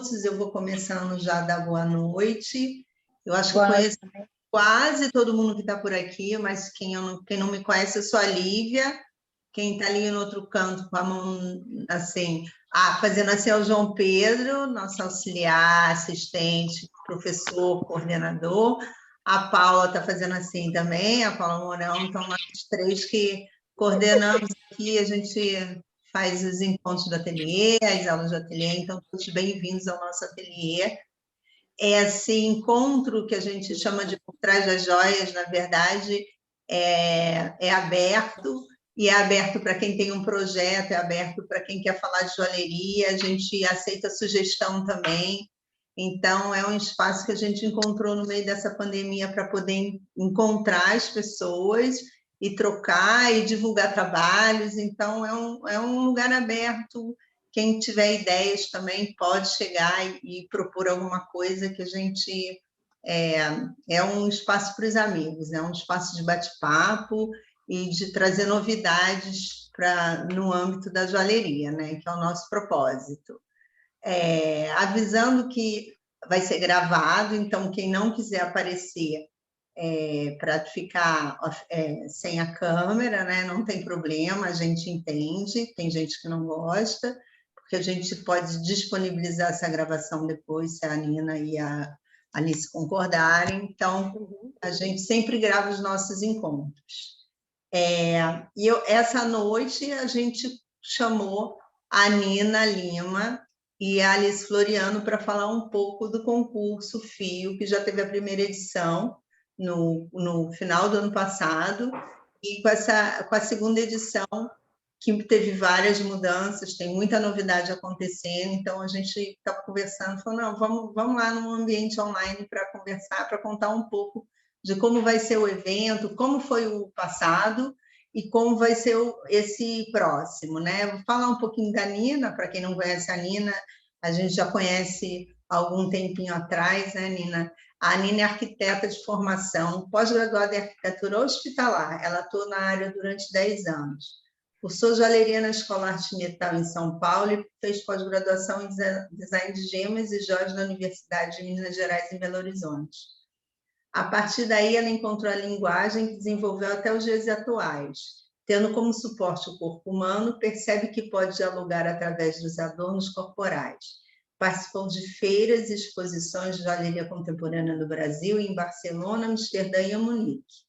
minutos, eu vou começando já a dar boa noite. Eu acho que Boa conheço noite. quase todo mundo que está por aqui, mas quem não me conhece, eu sou a Lívia. Quem está ali no outro canto com a mão assim, fazendo assim é o João Pedro, nosso auxiliar, assistente, professor, coordenador. A Paula está fazendo assim também, a Paula Mourão. Então, nós três que coordenamos aqui, a gente faz os encontros do ateliê, as aulas do ateliê, então todos bem-vindos ao nosso ateliê. Esse encontro que a gente chama de Por Trás das Joias, na verdade, é aberto, e é aberto para quem tem um projeto, é aberto para quem quer falar de joalheria, a gente aceita sugestão também. Então, é um espaço que a gente encontrou no meio dessa pandemia para poder encontrar as pessoas e trocar e divulgar trabalhos. Então, é um lugar aberto. Quem tiver ideias também pode chegar e propor alguma coisa que a gente... É um espaço para os amigos, é um espaço de bate-papo e de trazer novidades no âmbito da joalheria, né, que é o nosso propósito. Avisando que vai ser gravado, então quem não quiser aparecer para ficar sem a câmera, né, não tem problema, a gente entende, tem gente que não gosta, porque a gente pode disponibilizar essa gravação depois, se a Nina e a Alice concordarem, então a gente sempre grava os nossos encontros. Essa noite a gente chamou a Nina Lima e a Alice Floriano para falar um pouco do concurso FIO, que já teve a primeira edição no final do ano passado, e com a segunda edição, que teve várias mudanças, tem muita novidade acontecendo, então a gente estava conversando, falou, não, vamos lá num ambiente online para conversar, para contar um pouco de como vai ser o evento, como foi o passado e como vai ser esse próximo, né? Vou falar um pouquinho da Nina, para quem não conhece a Nina, a gente já conhece há algum tempinho atrás, né, Nina? A Nina é arquiteta de formação, pós-graduada em arquitetura hospitalar, ela atua na área durante 10 anos. Cursou joalheria na Escola Arte Metal em São Paulo e fez pós-graduação em design de gemas e joias na Universidade de Minas Gerais, em Belo Horizonte. A partir daí, ela encontrou a linguagem que desenvolveu até os dias atuais. Tendo como suporte o corpo humano, percebe que pode dialogar através dos adornos corporais. Participou de feiras e exposições de joalheria contemporânea no Brasil, em Barcelona, Amsterdã e Munique.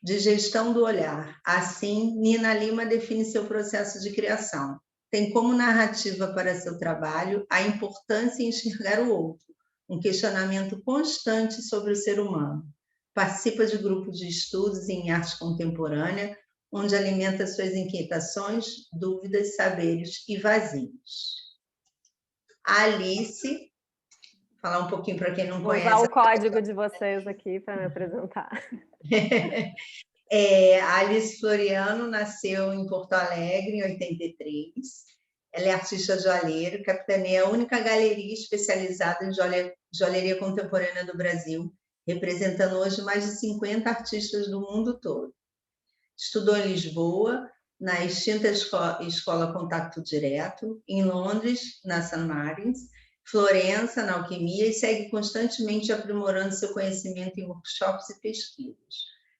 De gestão do olhar. Assim, Nina Lima define seu processo de criação. Tem como narrativa para seu trabalho a importância em enxergar o outro, um questionamento constante sobre o ser humano. Participa de grupos de estudos em arte contemporânea, onde alimenta suas inquietações, dúvidas, saberes e vazios. A Alice, falar um pouquinho para quem não Vou conhece. usar o código de vocês aqui para me apresentar. A Alice Floriano nasceu em Porto Alegre, em 83. Ela é artista joalheiro, capitaneia a única galeria especializada em joalheria contemporânea do Brasil, representando hoje mais de 50 artistas do mundo todo. Estudou em Lisboa, na extinta Escola Contato Direto, em Londres, na St. Martins, Florença, na Alquimia, e segue constantemente aprimorando seu conhecimento em workshops e pesquisas.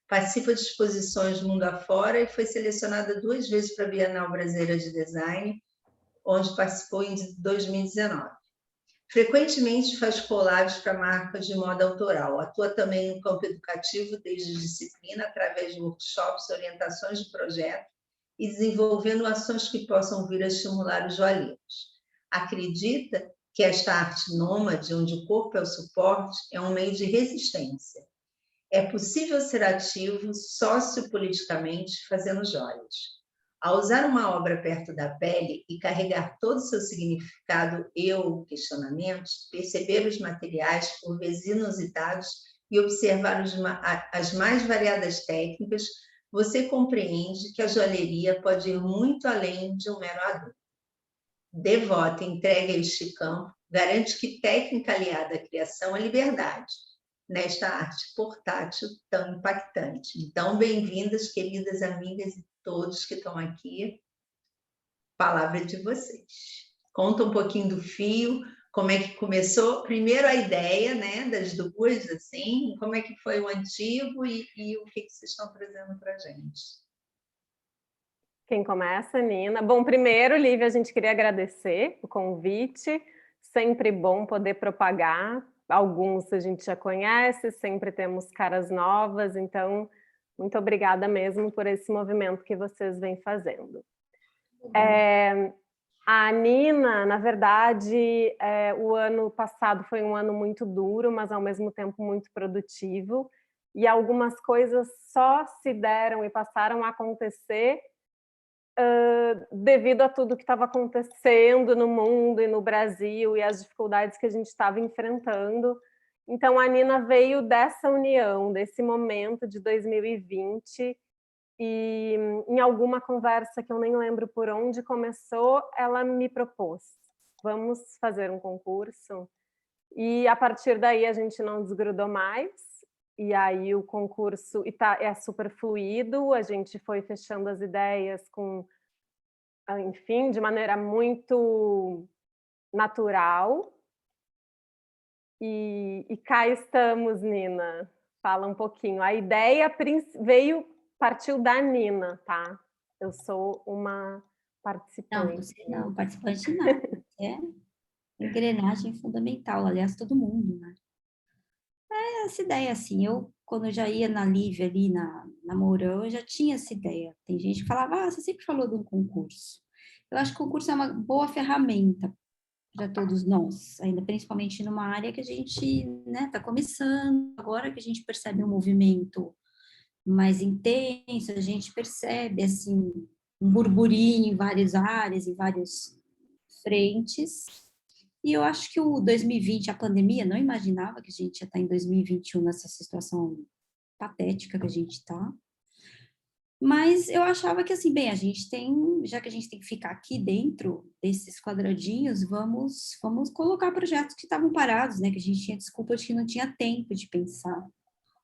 Participa de exposições mundo afora e foi selecionada 2 vezes para a Bienal Brasileira de Design, onde participou em 2019. Frequentemente faz collabs para marcas de moda autoral. Atua também no campo educativo, desde disciplina, através de workshops, orientações de projeto e desenvolvendo ações que possam vir a estimular os joalheiros. Acredita que esta arte nômade, onde o corpo é o suporte, é um meio de resistência. É possível ser ativo sociopoliticamente fazendo joias. Ao usar uma obra perto da pele e carregar todo o seu significado e ou questionamentos, perceber os materiais, por vezes inusitados, e observar as mais variadas técnicas, você compreende que a joalheria pode ir muito além de um mero adorno. Devota, entregue a este campo, garante que técnica aliada à criação é liberdade, nesta arte portátil tão impactante. Então, bem-vindas, queridas amigas e todos que estão aqui. Palavra de vocês. Conta um pouquinho do fio, como é que começou. Primeiro a ideia, né, das duas, assim, como é que foi o antigo e o que vocês estão trazendo para a gente. Quem começa, Nina? Bom, primeiro, Lívia, a gente queria agradecer o convite. Sempre bom poder propagar. Alguns a gente já conhece, sempre temos caras novas, então muito obrigada mesmo por esse movimento que vocês vêm fazendo. A Nina, na verdade, o ano passado foi um ano muito duro, mas ao mesmo tempo muito produtivo, e algumas coisas só se deram e passaram a acontecer devido a tudo que estava acontecendo no mundo e no Brasil e as dificuldades que a gente estava enfrentando. Então, a Nina veio dessa união, desse momento de 2020, e em alguma conversa que eu nem lembro por onde começou, ela me propôs: vamos fazer um concurso? E a partir daí a gente não desgrudou mais, e aí o concurso é super fluido, a gente foi fechando as ideias com, enfim, de maneira muito natural. E cá estamos, Nina. Fala um pouquinho. A ideia partiu da Nina, tá? Eu sou uma Não, participante. você não, participante nada. Você é engrenagem fundamental, aliás, todo mundo, né? Essa ideia, assim, quando eu já ia na Lívia ali, na Mourão, eu já tinha essa ideia. Tem gente que falava, você sempre falou de um concurso. Eu acho que o concurso é uma boa ferramenta para todos nós, ainda principalmente numa área que a gente, né, tá começando, agora que a gente percebe um movimento mais intenso, a gente percebe, assim, um burburinho em várias áreas, em várias frentes. E eu acho que o 2020, a pandemia, não imaginava que a gente ia estar em 2021 nessa situação patética que a gente está. Mas eu achava que, assim, bem, já que a gente tem que ficar aqui dentro desses quadradinhos, vamos colocar projetos que estavam parados, né? Que a gente tinha desculpa de que não tinha tempo de pensar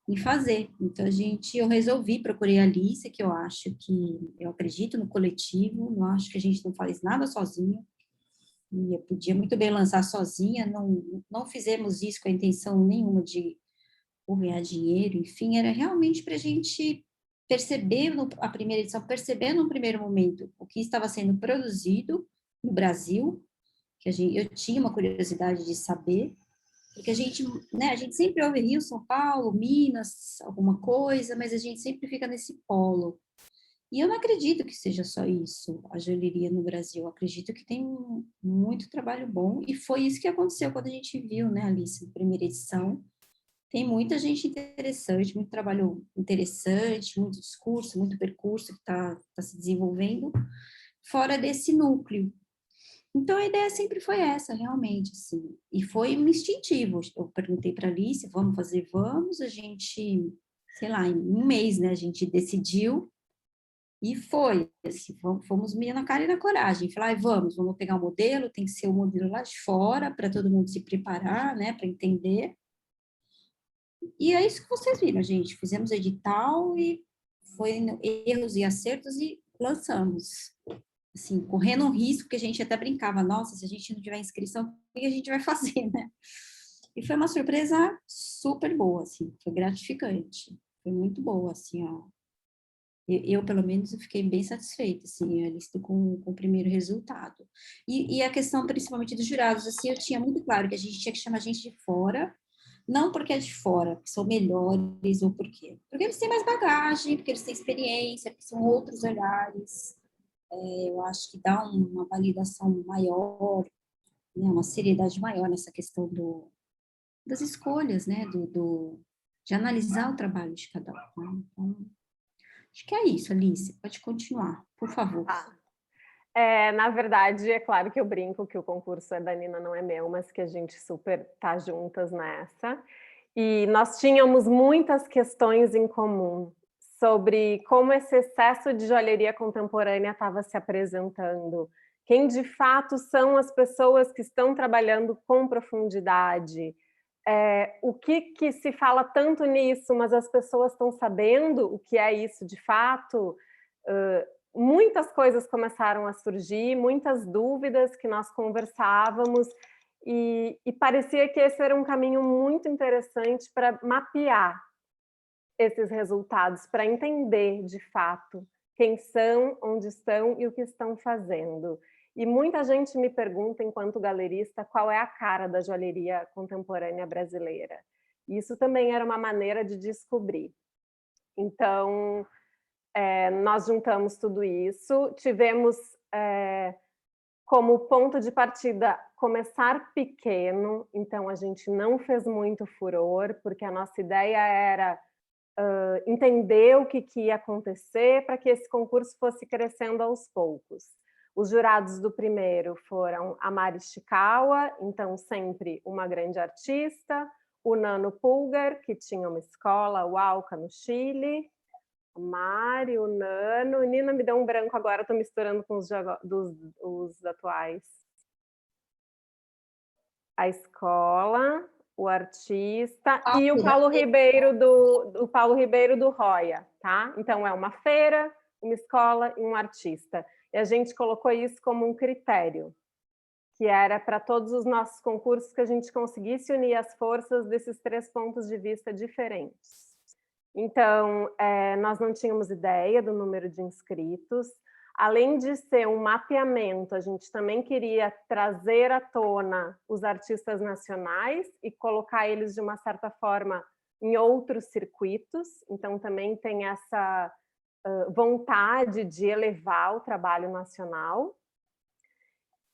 em fazer. Então, eu resolvi, procurei a Alice, que eu acredito no coletivo, não acho que a gente não faz nada sozinho, e eu podia muito bem lançar sozinha, não fizemos isso com a intenção nenhuma de ganhar dinheiro, enfim, era realmente para a gente perceber, a primeira edição, perceber no primeiro momento o que estava sendo produzido no Brasil, que eu tinha uma curiosidade de saber, porque né, a gente sempre ouve Rio, São Paulo, Minas, alguma coisa, mas a gente sempre fica nesse polo. E eu não acredito que seja só isso, a joalheria no Brasil. Eu acredito que tem muito trabalho bom, e foi isso que aconteceu quando a gente viu, né, Alice, na primeira edição. Tem muita gente interessante, muito trabalho interessante, muito discurso, muito percurso que está se desenvolvendo fora desse núcleo. Então, a ideia sempre foi essa, realmente, assim. E foi um instintivo. Eu perguntei para a Alice, vamos fazer? Vamos. A gente, sei lá, em um mês, né, a gente decidiu e foi. Assim, fomos meio na cara e na coragem. Falar, vamos pegar o modelo, tem que ser o modelo lá de fora, para todo mundo se preparar, né, para entender. E é isso que vocês viram, gente. Fizemos edital e foi erros e acertos e lançamos. Assim, correndo um risco que a gente até brincava, nossa, se a gente não tiver inscrição, o que a gente vai fazer, né? E foi uma surpresa super boa, assim, foi gratificante, foi muito boa, assim, ó. Eu pelo menos, eu fiquei bem satisfeita, assim, com o primeiro resultado. E a questão, principalmente dos jurados, assim, eu tinha muito claro que a gente tinha que chamar gente de fora, não porque é de fora, porque são melhores, ou por quê? Porque eles têm mais bagagem, porque eles têm experiência, porque são outros olhares. Eu acho que dá uma validação maior, né, uma seriedade maior nessa questão das escolhas, né, de analisar o trabalho de cada um. Né? Então, acho que é isso, Alice. Pode continuar, por favor. Na verdade, é claro que eu brinco que o concurso é da Nina, não é meu, mas que a gente super tá juntas nessa. E nós tínhamos muitas questões em comum sobre como esse excesso de joalheria contemporânea estava se apresentando. Quem de fato são as pessoas que estão trabalhando com profundidade? O que se fala tanto nisso, mas as pessoas estão sabendo o que é isso de fato? muitas coisas começaram a surgir, muitas dúvidas que nós conversávamos, e parecia que esse era um caminho muito interessante para mapear esses resultados, para entender de fato quem são, onde estão e o que estão fazendo. E muita gente me pergunta, enquanto galerista, qual é a cara da joalheria contemporânea brasileira. Isso também era uma maneira de descobrir. Então, nós juntamos tudo isso, tivemos como ponto de partida começar pequeno, então a gente não fez muito furor, porque a nossa ideia era entender o que ia acontecer para que esse concurso fosse crescendo aos poucos. Os jurados do primeiro foram a Mari Ishikawa, então sempre uma grande artista, o Nano Pulgar, que tinha uma escola, o Alca, no Chile, a Mari, o Nano, Nina, me deu um branco agora, estou misturando com os atuais. A escola, o artista e o Paulo Ribeiro do Roya, tá? Então é uma feira, uma escola e um artista. E a gente colocou isso como um critério, que era para todos os nossos concursos que a gente conseguisse unir as forças desses 3 pontos de vista diferentes. Então, nós não tínhamos ideia do número de inscritos. Além de ser um mapeamento, a gente também queria trazer à tona os artistas nacionais e colocar eles, de uma certa forma, em outros circuitos. Então, também tem essa vontade de elevar o trabalho nacional.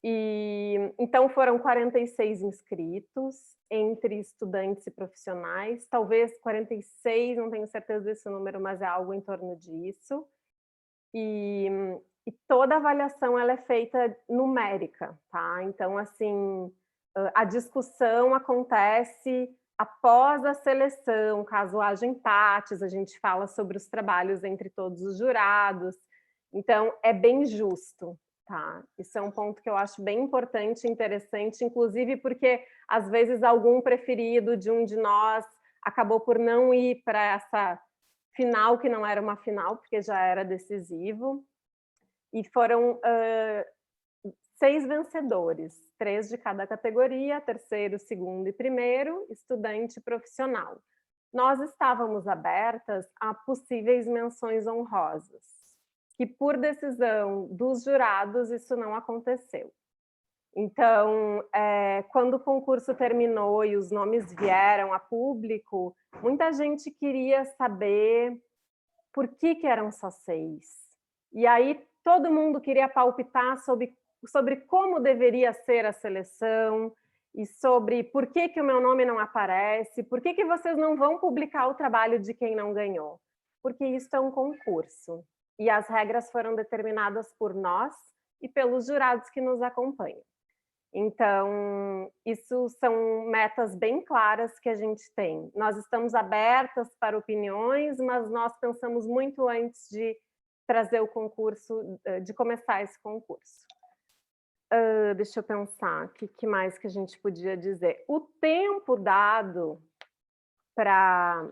E então foram 46 inscritos, entre estudantes e profissionais, talvez 46, não tenho certeza desse número, mas é algo em torno disso. E toda avaliação ela é feita numérica, tá? Então, assim, a discussão acontece após a seleção, caso haja empates, a gente fala sobre os trabalhos entre todos os jurados. Então, é bem justo, tá? Isso é um ponto que eu acho bem importante e interessante, inclusive porque, às vezes, algum preferido de um de nós acabou por não ir para essa final, que não era uma final, porque já era decisivo. E foram 6 vencedores, 3 de cada categoria, terceiro, segundo e primeiro, estudante profissional. Nós estávamos abertas a possíveis menções honrosas, que por decisão dos jurados isso não aconteceu. Então, quando o concurso terminou e os nomes vieram a público, muita gente queria saber por que eram só 6. E aí todo mundo queria palpitar sobre como deveria ser a seleção e sobre por que o meu nome não aparece, por que vocês não vão publicar o trabalho de quem não ganhou. Porque isso é um concurso. E as regras foram determinadas por nós e pelos jurados que nos acompanham. Então, isso são metas bem claras que a gente tem. Nós estamos abertas para opiniões, mas nós pensamos muito antes de trazer o concurso, de começar esse concurso. Deixa eu pensar, o que mais que a gente podia dizer? O tempo dado para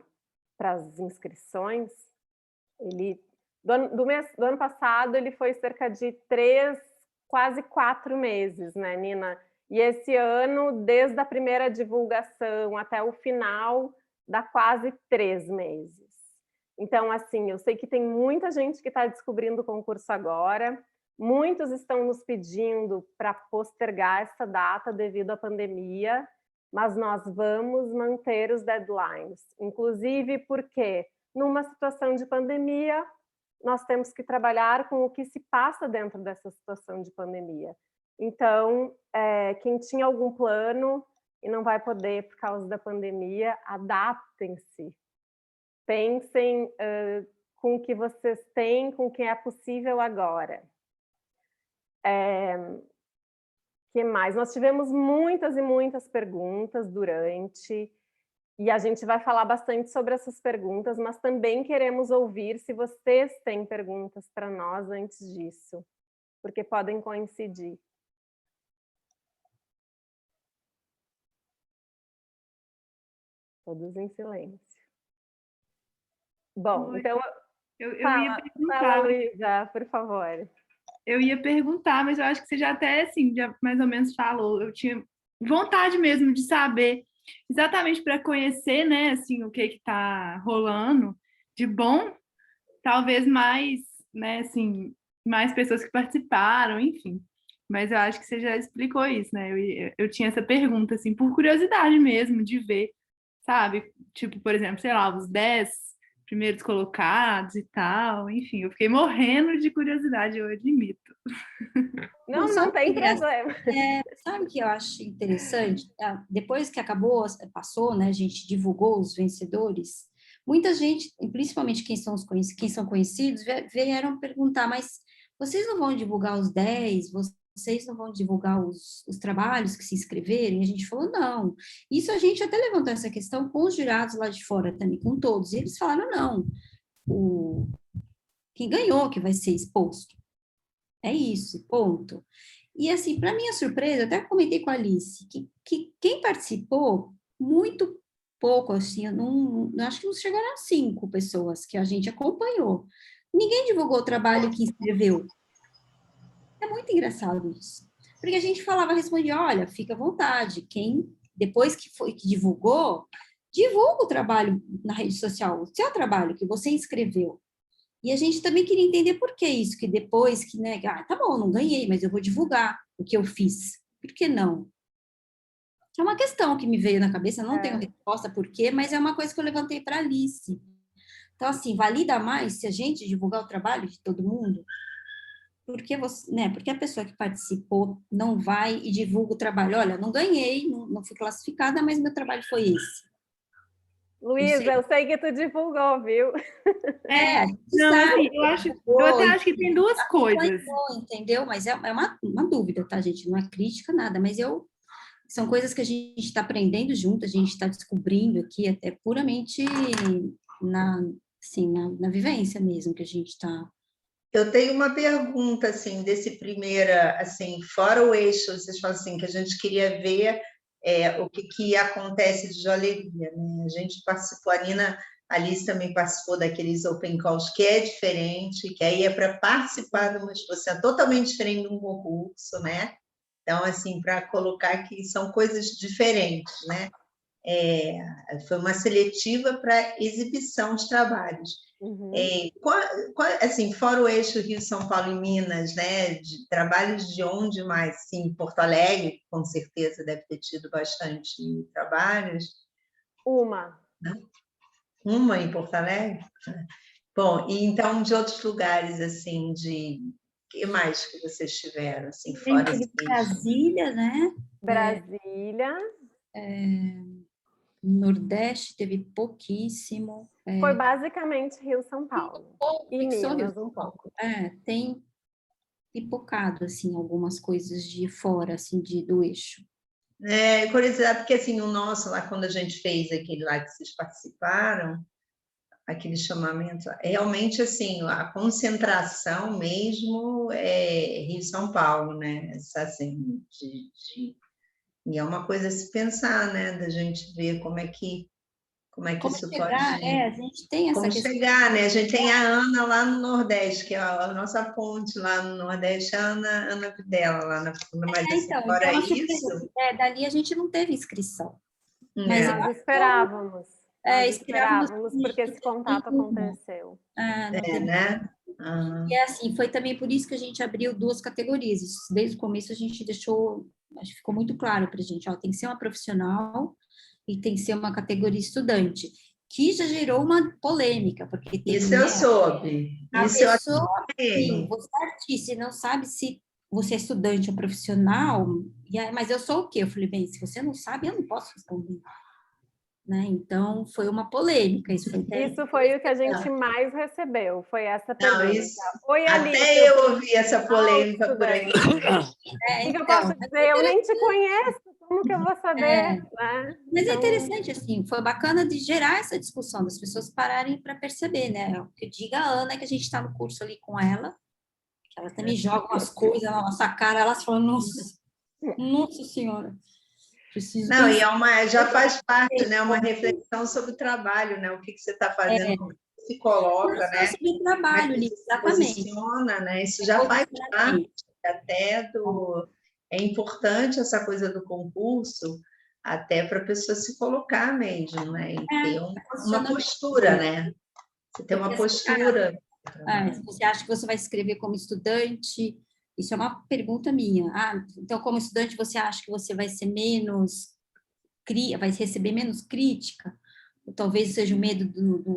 as inscrições, do ano passado, ele foi cerca de 3, quase 4 meses, né, Nina? E esse ano, desde a primeira divulgação até o final, dá quase 3 meses. Então, assim, eu sei que tem muita gente que está descobrindo o concurso agora, muitos estão nos pedindo para postergar essa data devido à pandemia, mas nós vamos manter os deadlines, inclusive porque, numa situação de pandemia, nós temos que trabalhar com o que se passa dentro dessa situação de pandemia. Então, quem tinha algum plano e não vai poder por causa da pandemia, adaptem-se. Pensem com o que vocês têm, com o que é possível agora. Que mais? Nós tivemos muitas e muitas perguntas durante... E a gente vai falar bastante sobre essas perguntas, mas também queremos ouvir se vocês têm perguntas para nós antes disso, porque podem coincidir. Todos em silêncio. Bom, então Eu ia Fala, perguntar, Luísa, por favor. mas eu acho que você já até, assim, já mais ou menos falou. Eu tinha vontade mesmo de saber, exatamente para conhecer, né, assim, o que está rolando de bom, talvez mais, né, assim, mais pessoas que participaram, enfim. Mas eu acho que você já explicou isso, né? Eu tinha essa pergunta, assim, por curiosidade mesmo, de ver, sabe? Tipo, por exemplo, sei lá, os 10 primeiros colocados e tal. Enfim, eu fiquei morrendo de curiosidade, eu admito. Não, não tem problema. Sabe o que eu acho interessante? Depois que acabou, passou, né? A gente divulgou os vencedores. Muita gente, principalmente quem são conhecidos, vieram perguntar, mas vocês não vão divulgar os 10? Vocês não vão divulgar os trabalhos que se inscreveram? E a gente falou, não. Isso a gente até levantou essa questão com os jurados lá de fora também, com todos. E eles falaram, não. Quem ganhou que vai ser exposto. É isso, ponto. E assim, para minha surpresa, até comentei com a Alice, que quem participou, muito pouco, assim, eu acho que não chegaram a 5 pessoas que a gente acompanhou. Ninguém divulgou o trabalho que escreveu. É muito engraçado isso. Porque a gente respondia, olha, fica à vontade, depois que divulgou, divulga o trabalho na rede social, o seu trabalho que você inscreveu. E a gente também queria entender por que isso, que depois que, né, tá bom, não ganhei, mas eu vou divulgar o que eu fiz. Por que não? É uma questão que me veio na cabeça, não tenho resposta por quê, mas é uma coisa que eu levantei para a Alice. Então, assim, valida mais se a gente divulgar o trabalho de todo mundo? Porque porque a pessoa que participou não vai e divulga o trabalho. Olha, não ganhei, não fui classificada, mas meu trabalho foi esse. Luísa, eu sei que tu divulgou, viu? Não, assim, eu até acho que tem duas coisas. Entendeu? Mas é uma dúvida, tá, gente? Não é crítica, nada, mas são coisas que a gente está aprendendo junto, a gente está descobrindo aqui, até puramente na vivência mesmo que a gente está. Eu tenho uma pergunta, assim, desse primeira, assim, fora o eixo, vocês falam assim, que a gente queria ver o que acontece de joalheria, né? A gente participou, a Nina, a Alice também participou daqueles open calls, que é diferente, que aí é para participar de uma exposição totalmente diferente de um concurso, né? Então, assim, para colocar que são coisas diferentes, né? Foi uma seletiva para exibição de trabalhos. Uhum. Assim, fora o eixo Rio, São Paulo e Minas, né? De trabalhos de onde mais? Sim, Porto Alegre, com certeza deve ter tido bastante trabalhos. Uma. Né? Uma em Porto Alegre? Bom, e então de outros lugares, assim, o que mais que vocês tiveram, assim, fora esse Brasília, né? Brasília. Nordeste teve pouquíssimo. Foi basicamente Rio, São Paulo. E Minas, um pouco. Tem pipocado, assim, algumas coisas de fora, assim, do eixo. Curiosidade, porque assim, o nosso, lá quando a gente fez aquele lá que vocês participaram, aquele chamamento, realmente assim, a concentração mesmo é Rio São Paulo, né? Assim, e é uma coisa a se pensar, né? Da gente ver como é que isso chegar, pode... a gente tem essa como questão. chegar, né? A gente tem a Ana lá no Nordeste, que é a nossa ponte lá no Nordeste, a Ana Videla, lá na Funda, mas assim, fora isso... dali a gente não teve inscrição. Mas nós esperávamos. Esperávamos porque esse contato aconteceu. né? E assim, foi também por isso que a gente abriu 2 categorias. Desde o começo a gente deixou, acho que ficou muito claro para a gente, tem que ser uma profissional e tem que ser uma categoria estudante, que já gerou uma polêmica, porque tem, isso eu soube. Isso eu sim, você é artista e não sabe se você é estudante ou profissional, mas eu sou o quê? Eu falei, bem, se você não sabe, eu não posso responder. Né? Então, foi uma polêmica. Isso foi o que a gente mais recebeu, foi essa pergunta. Oi, Alice, até eu ouvi essa polêmica por aí. O que eu posso dizer? Eu nem te conheço, como que eu vou saber? Né? Mas é interessante, assim, foi bacana de gerar essa discussão, das pessoas pararem para perceber, né? O que eu digo a Ana é que a gente está no curso ali com ela, que ela também joga umas coisas na nossa cara, elas falam, nossa senhora. Não, e já faz parte, né? Uma reflexão sobre o trabalho, né? O que você está fazendo com se coloca, Não né? só sobre o Como é trabalho, que Lívia, você se exatamente. posiciona, né? Isso já faz parte até do... É importante essa coisa do concurso, até para a pessoa se colocar mesmo, né? E ter uma postura, né? Você ter uma postura. Se você acha que você vai escrever como estudante, isso é uma pergunta minha. Então, como estudante, você acha que você vai ser menos, vai receber menos crítica? Ou talvez seja o medo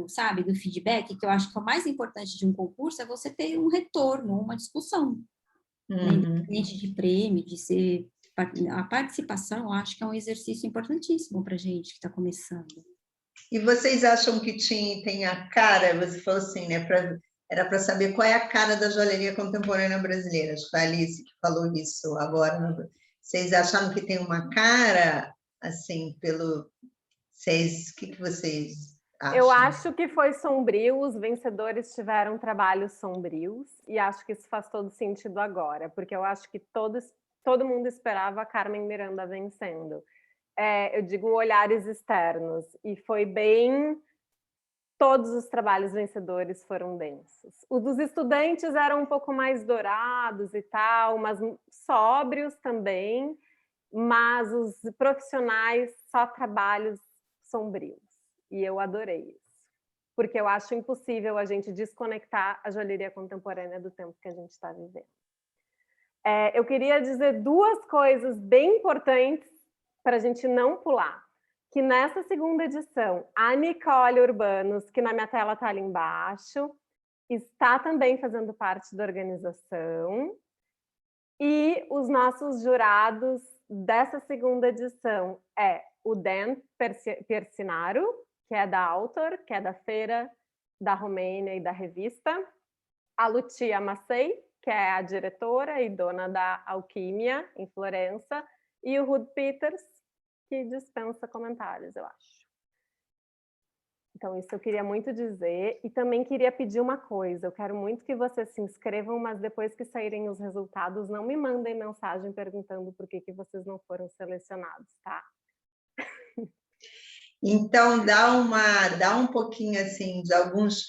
sabe, do feedback, que eu acho que é o mais importante de um concurso, é você ter um retorno, uma discussão, né? Independente de prêmio, de ser... A participação, eu acho que é um exercício importantíssimo para a gente que está começando. E vocês acham que tem a cara, você falou assim, né? Era para saber qual é a cara da joalheria contemporânea brasileira. Acho que foi a Alice que falou isso agora. Vocês acharam que tem uma cara, assim, o que vocês acham? Eu acho que foi sombrio, os vencedores tiveram trabalhos sombrios, e acho que isso faz todo sentido agora, porque eu acho que todo mundo esperava a Carmen Miranda vencendo. Eu digo olhares externos, e foi bem... Todos os trabalhos vencedores foram densos. Os dos estudantes eram um pouco mais dourados e tal, mas sóbrios também, mas os profissionais só trabalhos sombrios. E eu adorei isso, porque eu acho impossível a gente desconectar a joalheria contemporânea do tempo que a gente está vivendo. Eu queria dizer duas coisas bem importantes para a gente não pular. Que nessa segunda edição, a Nicole Urbanos, que na minha tela está ali embaixo, está também fazendo parte da organização. E os nossos jurados dessa segunda edição o Dan Persinaro, que é da Autor, que é da Feira da Romênia e da revista, a Lucia Massei, que é a diretora e dona da Alquimia, em Florença, e o Ruud Peters, que dispensa comentários, eu acho. Então, isso eu queria muito dizer. E também queria pedir uma coisa. Eu quero muito que vocês se inscrevam, mas depois que saírem os resultados, não me mandem mensagem perguntando por que vocês não foram selecionados, tá? Então, dá um pouquinho, assim, de alguns...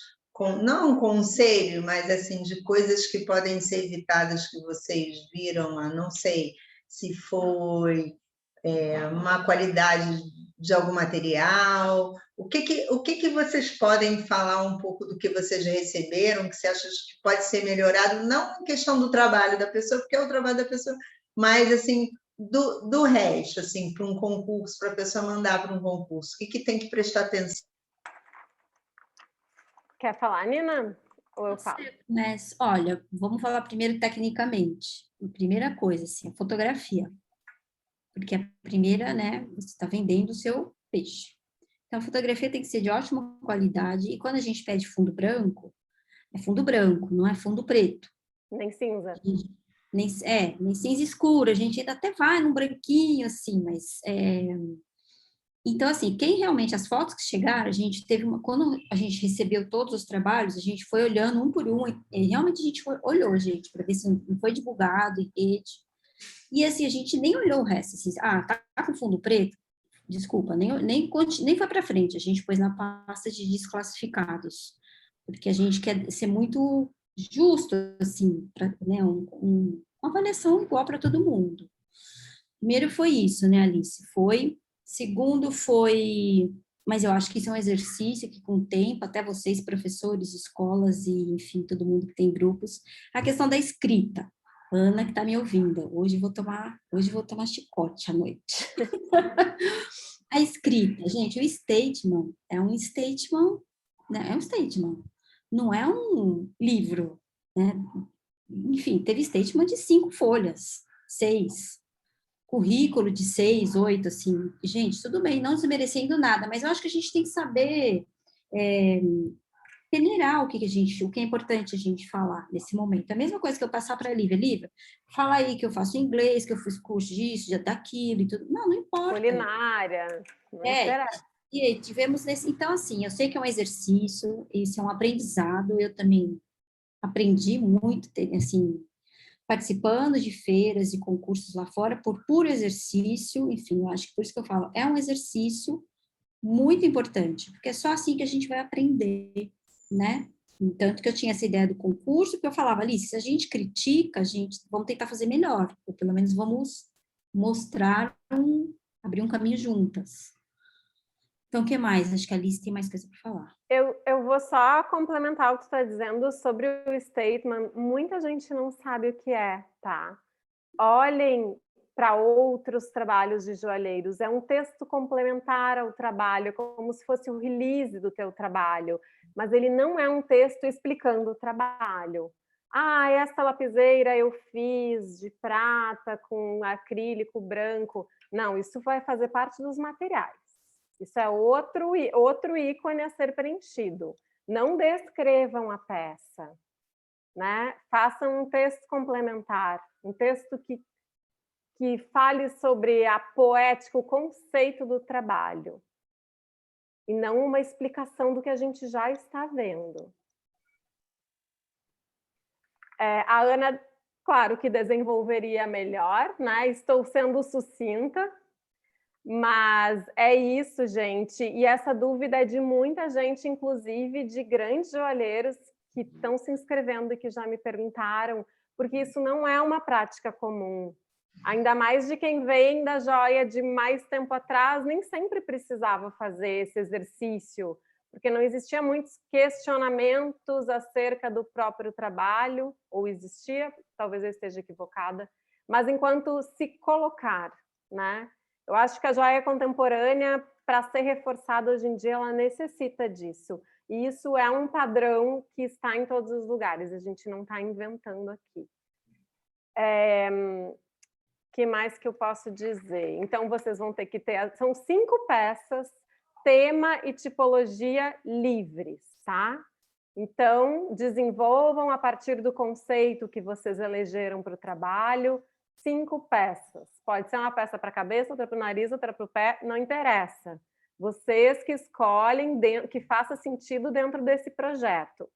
Não um conselho, mas, assim, de coisas que podem ser evitadas que vocês viram, não sei se foi... uma qualidade de algum material? O que vocês podem falar um pouco do que vocês receberam, que você acha que pode ser melhorado, não em questão do trabalho da pessoa, porque é o trabalho da pessoa, mas assim, do resto, assim, para um concurso, para a pessoa mandar para um concurso, o que tem que prestar atenção? Quer falar, Nina? Ou eu falo? Mas, olha, vamos falar primeiro tecnicamente. A primeira coisa, assim, a fotografia. Porque a primeira, né, você está vendendo o seu peixe. Então, a fotografia tem que ser de ótima qualidade. E quando a gente pede fundo branco, é fundo branco, não é fundo preto. Nem cinza. Nem cinza escuro. A gente ainda até vai num branquinho, assim, mas... Então, assim, quem realmente... As fotos que chegaram, a gente teve uma... Quando a gente recebeu todos os trabalhos, a gente foi olhando um por um. E realmente a gente olhou, gente, para ver se não foi divulgado em rede. E assim, a gente nem olhou o resto, assim, tá com fundo preto? Desculpa, nem foi para frente, a gente pôs na pasta de desclassificados, porque a gente quer ser muito justo, assim, para, né, uma avaliação igual para todo mundo. Primeiro foi isso, né, Alice? Segundo foi, mas eu acho que isso é um exercício que com o tempo, até vocês, professores, escolas e, enfim, todo mundo que tem grupos, a questão da escrita. Ana, que está me ouvindo, hoje vou tomar chicote à noite. A escrita, gente, o statement é um statement, né? É um statement, não é um livro, né? Enfim, teve statement de 5 folhas, 6, currículo de 6, 8, assim. Gente, tudo bem, não desmerecendo nada, mas eu acho que a gente tem que saber peneirar o que é importante a gente falar nesse momento. A mesma coisa que eu passar para a Lívia, fala aí que eu faço inglês, que eu fiz curso disso, daquilo e tudo. Não importa. Culinária, não interessa. E aí, tivemos nesse... Então, assim, eu sei que é um exercício, isso é um aprendizado, eu também aprendi muito, assim, participando de feiras e concursos lá fora, por puro exercício, enfim, eu acho que por isso que eu falo, é um exercício muito importante, porque é só assim que a gente vai aprender. né? Tanto que eu tinha essa ideia do concurso, que eu falava, Alice, se a gente critica, vamos tentar fazer melhor, ou pelo menos vamos mostrar, abrir um caminho juntas. Então, o que mais? Acho que a Alice tem mais coisa para falar. Eu vou só complementar o que tu está dizendo sobre o statement. Muita gente não sabe o que é, tá? Olhem para outros trabalhos de joalheiros. É um texto complementar ao trabalho, como se fosse o release do teu trabalho, mas ele não é um texto explicando o trabalho. Ah, essa lapiseira eu fiz de prata com acrílico branco. Não, isso vai fazer parte dos materiais. Isso é outro ícone a ser preenchido. Não descrevam a peça, né? Façam um texto complementar, um texto que fale sobre a poética, o conceito do trabalho, e não uma explicação do que a gente já está vendo. A Ana, claro que desenvolveria melhor, né? Estou sendo sucinta, mas é isso, gente. E essa dúvida é de muita gente, inclusive de grandes joalheiros que estão se inscrevendo e que já me perguntaram, porque isso não é uma prática comum. Ainda mais de quem vem da joia de mais tempo atrás, nem sempre precisava fazer esse exercício, porque não existia muitos questionamentos acerca do próprio trabalho, ou existia, talvez eu esteja equivocada, mas enquanto se colocar, né? Eu acho que a joia contemporânea, para ser reforçada hoje em dia, ela necessita disso. E isso é um padrão que está em todos os lugares, a gente não está inventando aqui. Que mais que eu posso dizer? Então, vocês vão ter que ter... São 5 peças, tema e tipologia livres, tá? Então, desenvolvam a partir do conceito que vocês elegeram para o trabalho, 5 peças. Pode ser uma peça para a cabeça, outra para o nariz, outra para o pé, não interessa. Vocês que escolhem, que faça sentido dentro desse projeto.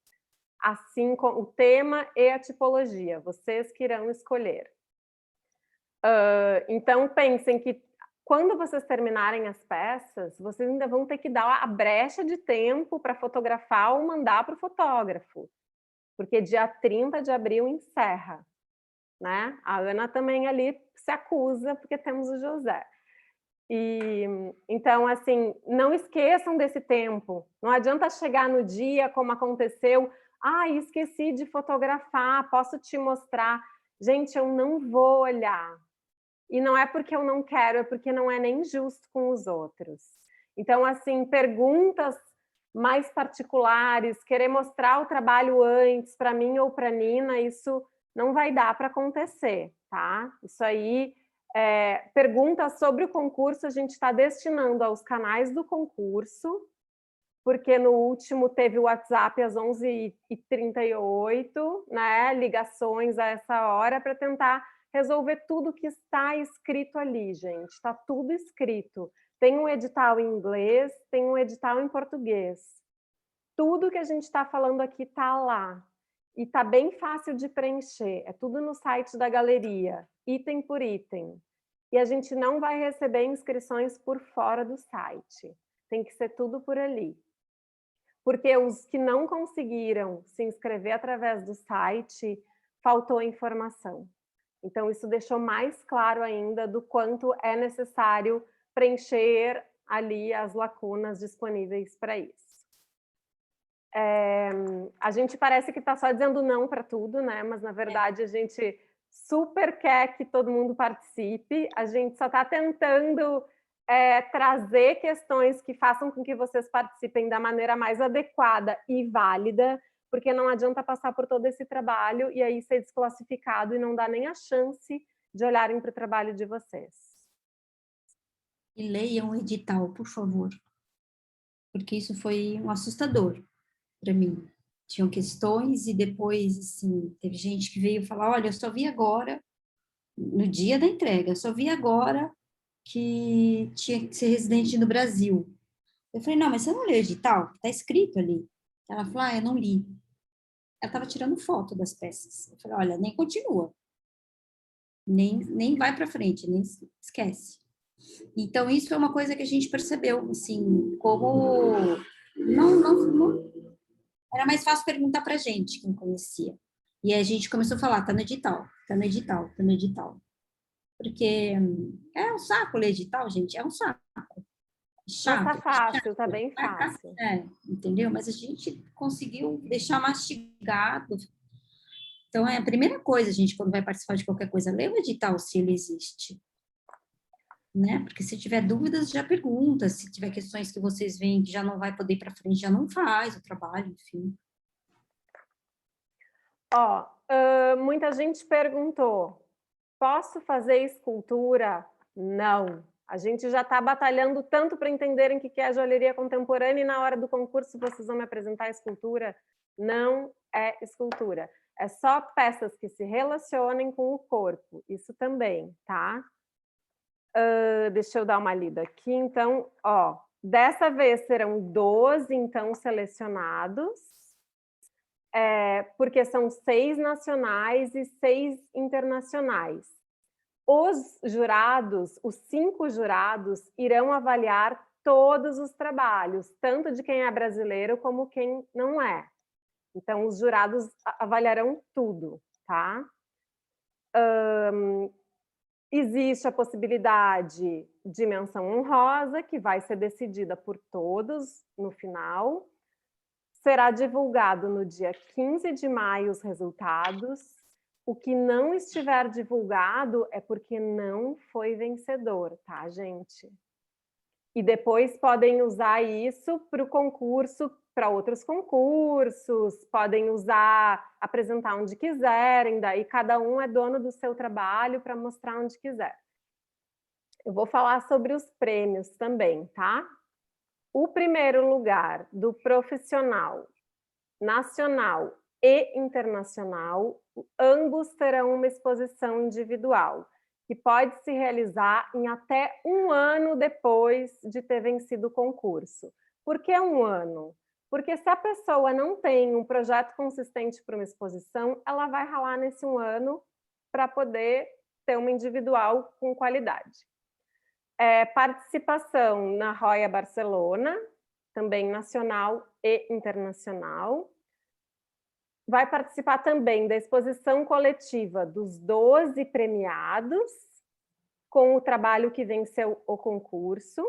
Assim como o tema e a tipologia, vocês que irão escolher. Então, pensem que quando vocês terminarem as peças, vocês ainda vão ter que dar a brecha de tempo para fotografar ou mandar para o fotógrafo, porque dia 30 de abril encerra, né? A Ana também ali se acusa, porque temos o José. Então, assim, não esqueçam desse tempo. Não adianta chegar no dia, como aconteceu, esqueci de fotografar, posso te mostrar. Gente, eu não vou olhar. E não é porque eu não quero, é porque não é nem justo com os outros. Então, assim, perguntas mais particulares, querer mostrar o trabalho antes para mim ou para a Nina, isso não vai dar para acontecer, tá? Isso aí, perguntas sobre o concurso a gente está destinando aos canais do concurso, porque no último teve o WhatsApp às 11h38, né? Ligações a essa hora para tentar resolver tudo que está escrito ali, gente. Está tudo escrito. Tem um edital em inglês, tem um edital em português. Tudo que a gente está falando aqui está lá. E está bem fácil de preencher. É tudo no site da galeria, item por item. E a gente não vai receber inscrições por fora do site. Tem que ser tudo por ali. Porque os que não conseguiram se inscrever através do site, faltou informação. Então, isso deixou mais claro ainda do quanto é necessário preencher ali as lacunas disponíveis para isso. A gente parece que está só dizendo não para tudo, né? Mas, na verdade, a gente super quer que todo mundo participe. A gente só está tentando trazer questões que façam com que vocês participem da maneira mais adequada e válida, porque não adianta passar por todo esse trabalho e aí ser desclassificado e não dar nem a chance de olharem para o trabalho de vocês. E leiam o edital, por favor, porque isso foi um assustador para mim. Tinham questões e depois, assim, teve gente que veio falar, olha, eu só vi agora, no dia da entrega, eu só vi agora que tinha que ser residente no Brasil. Eu falei, não, mas você não leu o edital? Está escrito ali. Ela falou, eu não li. Ela estava tirando foto das peças. Eu falei, olha, nem continua. Nem vai para frente, nem esquece. Então, isso é uma coisa que a gente percebeu, assim, como... era mais fácil perguntar para gente, quem conhecia. E a gente começou a falar, tá no edital, tá no edital, tá no edital. Porque é um saco ler edital, gente, é um saco. Mas Chato. tá fácil, tá bem fácil. Entendeu? Mas a gente conseguiu deixar mastigado. Então, é a primeira coisa, gente, quando vai participar de qualquer coisa, lê o edital se ele existe. Né? Porque se tiver dúvidas, já pergunta. Se tiver questões que vocês veem que já não vai poder ir para frente, já não faz o trabalho, enfim. Ó, muita gente perguntou, posso fazer escultura? Não. A gente já está batalhando tanto para entenderem o que é a joalheria contemporânea e na hora do concurso vocês vão me apresentar a escultura? Não é escultura. É só peças que se relacionem com o corpo. Isso também, tá? Deixa eu dar uma lida aqui. Então, ó, dessa vez serão 12, então, selecionados. Porque são 6 nacionais e 6 internacionais. Os jurados, os 5 jurados, irão avaliar todos os trabalhos, tanto de quem é brasileiro como quem não é. Então, os jurados avaliarão tudo, tá? Existe a possibilidade de menção honrosa, que vai ser decidida por todos no final. Será divulgado no dia 15 de maio os resultados. O que não estiver divulgado é porque não foi vencedor, tá, gente? E depois podem usar isso para o concurso, para outros concursos, podem usar, apresentar onde quiserem, daí cada um é dono do seu trabalho para mostrar onde quiser. Eu vou falar sobre os prêmios também, tá? O primeiro lugar do profissional nacional e internacional, ambos terão uma exposição individual, que pode se realizar em até 1 ano depois de ter vencido o concurso. Por que 1 ano? Porque se a pessoa não tem um projeto consistente para uma exposição, ela vai ralar nesse 1 ano para poder ter uma individual com qualidade. Participação na Roya Barcelona, também nacional e internacional. Vai participar também da exposição coletiva dos 12 premiados, com o trabalho que venceu o concurso.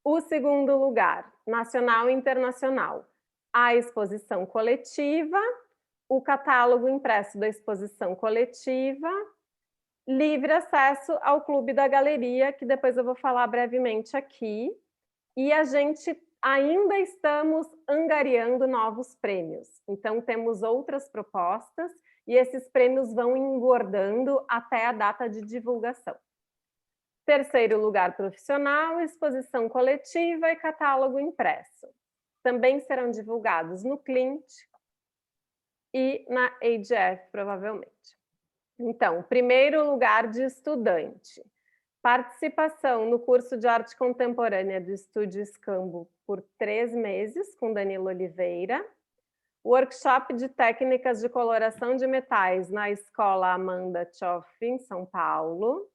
O segundo lugar, nacional e internacional, a exposição coletiva, o catálogo impresso da exposição coletiva, livre acesso ao Clube da Galeria, que depois eu vou falar brevemente aqui, e a gente ainda estamos angariando novos prêmios. Então, temos outras propostas e esses prêmios vão engordando até a data de divulgação. Terceiro lugar profissional, exposição coletiva e catálogo impresso. Também serão divulgados no Clint e na AGF, provavelmente. Então, primeiro lugar de estudante. Participação no curso de arte contemporânea do Estúdio Escambo por 3 meses, com Danilo Oliveira. Workshop de técnicas de coloração de metais na Escola Amanda Tchoff, em São Paulo.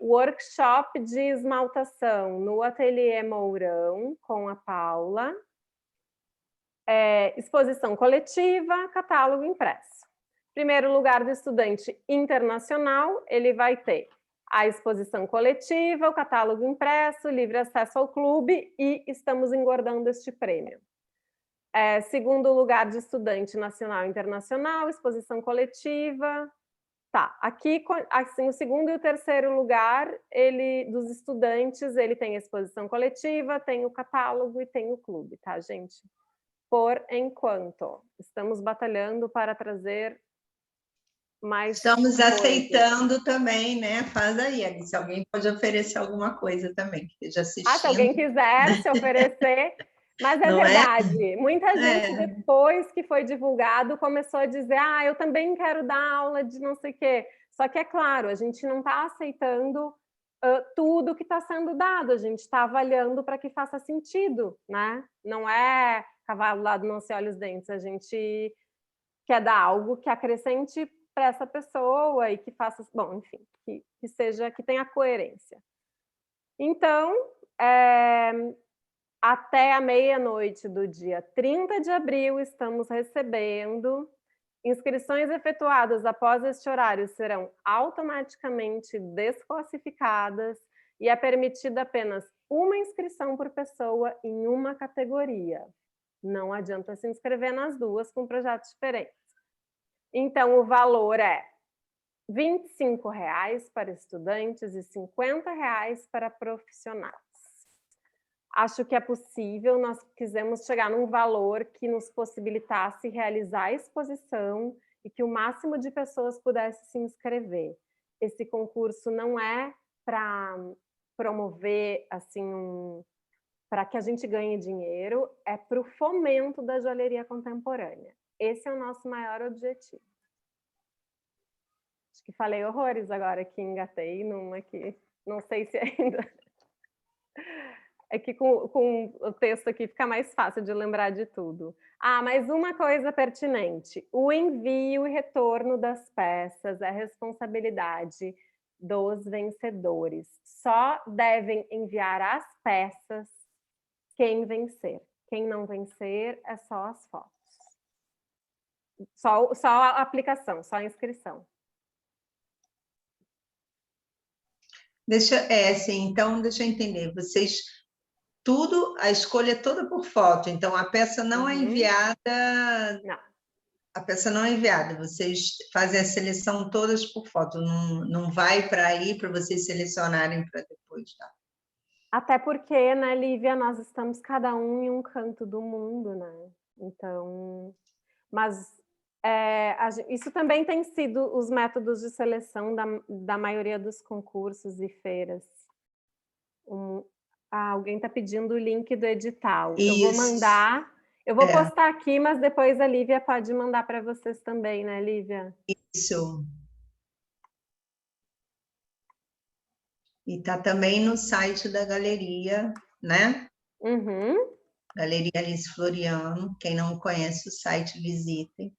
Workshop de esmaltação no Ateliê Mourão, com a Paula. Exposição coletiva, catálogo impresso. Primeiro lugar do estudante internacional, ele vai ter a exposição coletiva, o catálogo impresso, livre acesso ao clube e estamos engordando este prêmio. Segundo lugar de estudante nacional e internacional, exposição coletiva. Tá, aqui assim, o segundo e o terceiro lugar dos estudantes, ele tem a exposição coletiva, tem o catálogo e tem o clube, tá, gente? Por enquanto, estamos batalhando para trazer mais Estamos coisas. aceitando também, né? Faz aí, Alice, se alguém pode oferecer alguma coisa também, que esteja assistindo. Se alguém quiser se oferecer, mas é verdade. Muita gente, depois que foi divulgado, começou a dizer, eu também quero dar aula de não sei o quê. Só que, é claro, a gente não está aceitando tudo que está sendo dado, a gente está avaliando para que faça sentido, né? Não é cavalo lado não se olha os dentes, a gente quer dar algo que acrescente para essa pessoa e que faça, bom, enfim, que tenha coerência. Então, até a meia-noite do dia 30 de abril, estamos recebendo. Inscrições efetuadas após este horário serão automaticamente desclassificadas e é permitida apenas uma inscrição por pessoa em uma categoria. Não adianta se inscrever nas duas com projetos diferentes. Então, o valor é R$ 25,00 para estudantes e R$ 50,00 para profissionais. Acho que é possível, nós quisemos chegar num valor que nos possibilitasse realizar a exposição e que o máximo de pessoas pudesse se inscrever. Esse concurso não é para promover, assim, para que a gente ganhe dinheiro, é para o fomento da joalheria contemporânea. Esse é o nosso maior objetivo. Acho que falei horrores agora que engatei numa aqui, não sei se ainda... É que com o texto aqui fica mais fácil de lembrar de tudo. Ah, mas uma coisa pertinente. O envio e retorno das peças é responsabilidade dos vencedores. Só devem enviar as peças quem vencer. Quem não vencer é só as fotos. Só a aplicação, só a inscrição. Então, deixa eu entender. Vocês... a escolha é toda por foto, então a peça não é enviada... Não. A peça não é enviada, vocês fazem a seleção todas por foto, não vai para aí para vocês selecionarem para depois, tá? Até porque, né, Lívia, nós estamos cada um em um canto do mundo, né? Então, mas isso também tem sido os métodos de seleção da maioria dos concursos e feiras. Alguém está pedindo o link do edital. Isso. Eu vou mandar, eu vou postar aqui, mas depois a Lívia pode mandar para vocês também, né, Lívia? Isso. E está também no site da galeria, né? Uhum. Galeria Alice Floriano. Quem não conhece o site, visitem.